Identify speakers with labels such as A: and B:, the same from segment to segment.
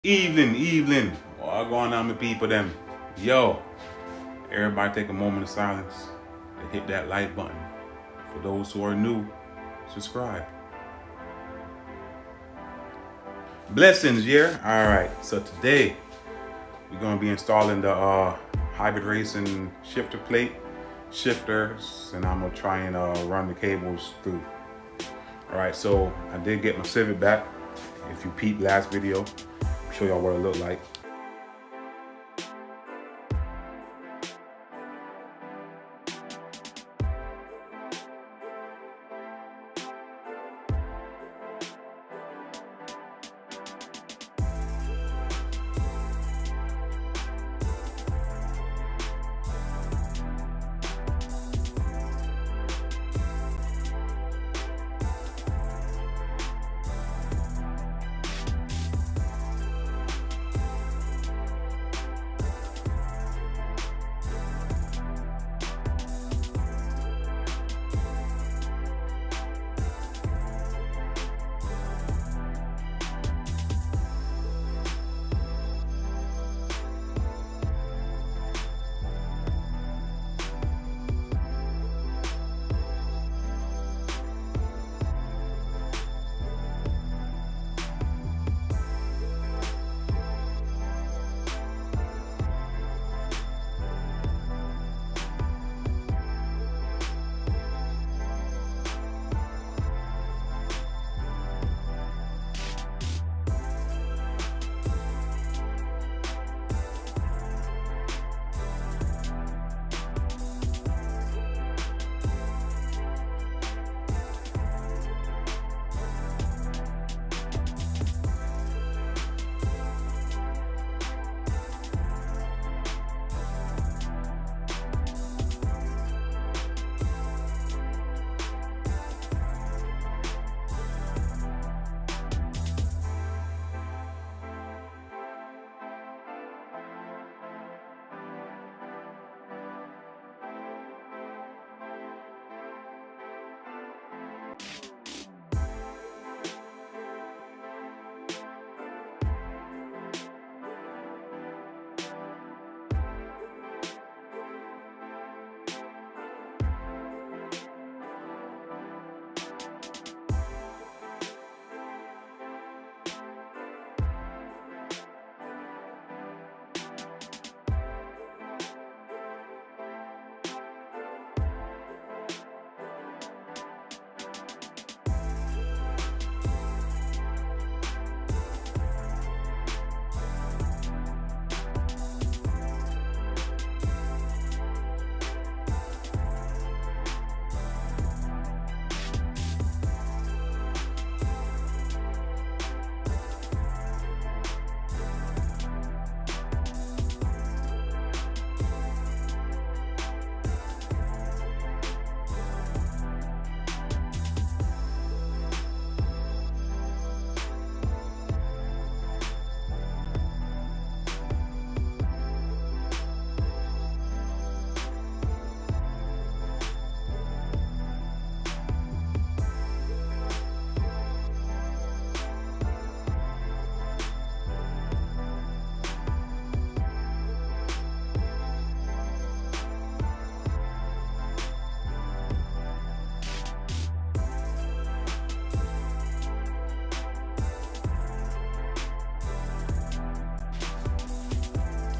A: Evening. What going on with people them? Yo, everybody take a moment of silence and hit that like button. For those who are new, subscribe. Blessings, yeah? Alright, so today we're gonna be installing the hybrid racing shifter plate, shifters, and I'm gonna try and run the cables through. Alright, so I did get my Civic back. If you peeped last video, I'll show y'all what it looked like.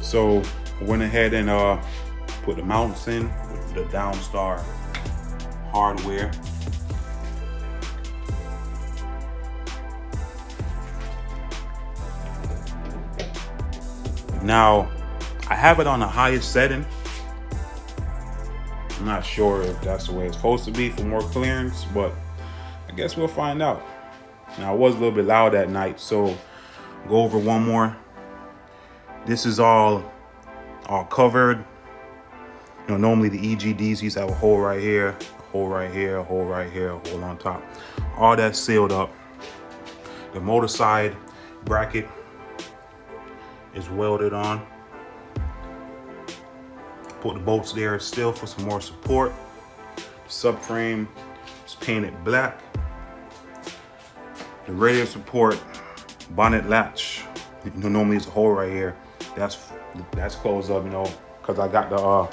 A: So I went ahead and put the mounts in with the Downstar hardware. Now I have it on the highest setting. I'm not sure if that's the way it's supposed to be for more clearance, but I guess we'll find out. Now it was a little bit loud at night, so go over one more. This is all covered. You know, normally the EGDs used to have a hole right here, a hole right here, a hole right here, a hole on top. All that's sealed up. The motor side bracket is welded on. Put the bolts there still for some more support. The subframe is painted black. The radiator support bonnet latch Normally it's a hole right here. That's closed up, you know, because I got the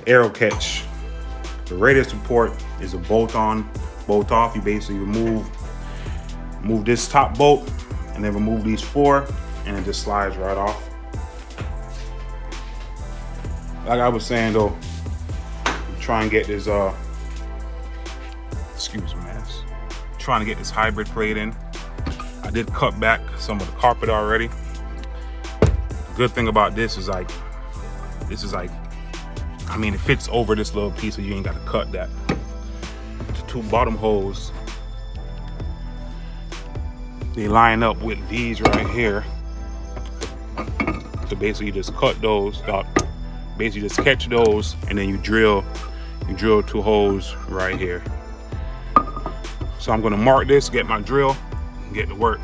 A: arrow catch. The radius support is a bolt on, bolt off. You basically remove this top bolt and then remove these 4, and it just slides right off. Like I was saying though, try and get this excuse me, trying to get this hybrid plate in. I did cut back some of the carpet already. The good thing about this is like, I mean, it fits over this little piece, so you ain't got to cut that. The 2 bottom holes, they line up with these right here. So basically, you just cut those, basically just catch those, and then you drill 2 holes right here. So I'm gonna mark this, get my drill, and get to work.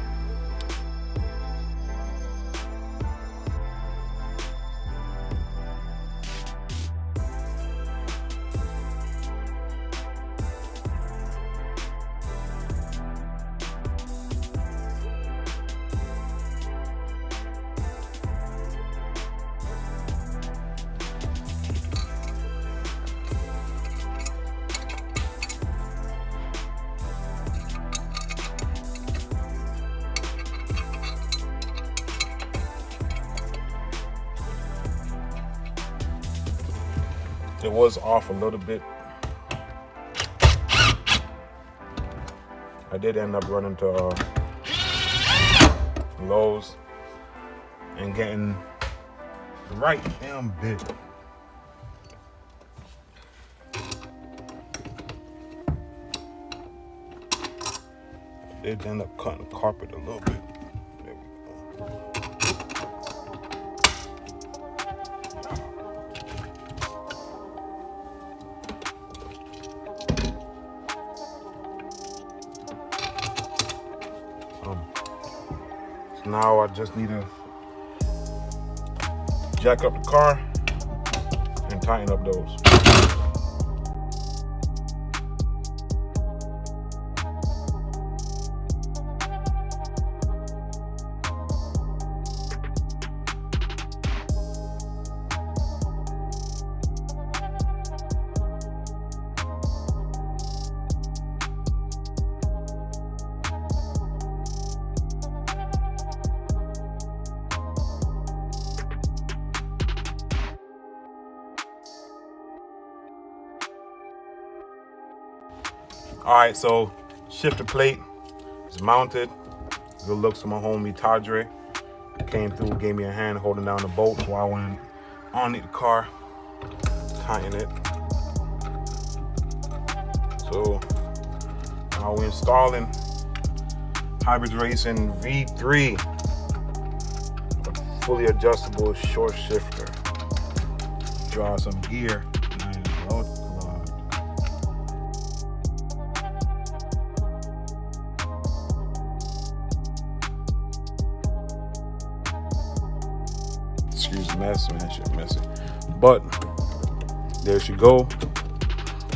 A: It was off a little bit. I did end up running to Lowe's and getting the right damn bit. Did end up cutting the carpet a little bit. There we go. So now I just need to jack up the car and tighten up those. All right, so shifter plate is mounted. Good looks to my homie Tadre. Came through, gave me a hand holding down the bolts while I went on the car, tighten it. So now we're installing Hybrid Racing V3, a fully adjustable short shifter. Draw some gear. Excuse the mess, man, shit messy. But there she go.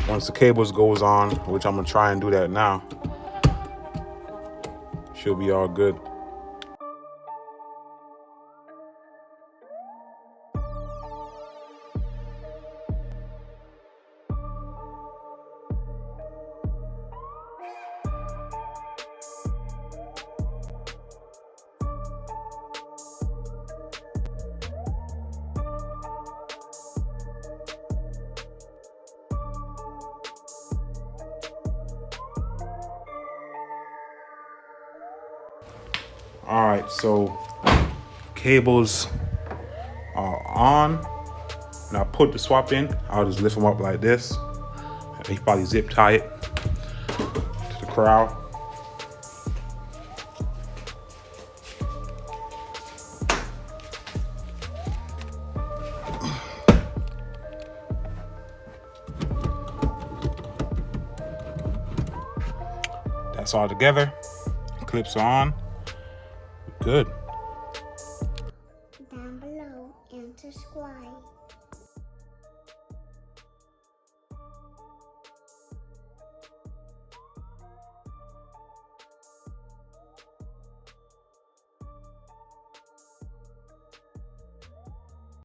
A: Once the cables goes on, which I'm gonna try and do that now, she'll be all good. All right, so cables are on. Now put the swap in. I'll just lift them up like this. You probably zip tie it to the corral. That's all together. Clips are on. Good.
B: Down below and subscribe.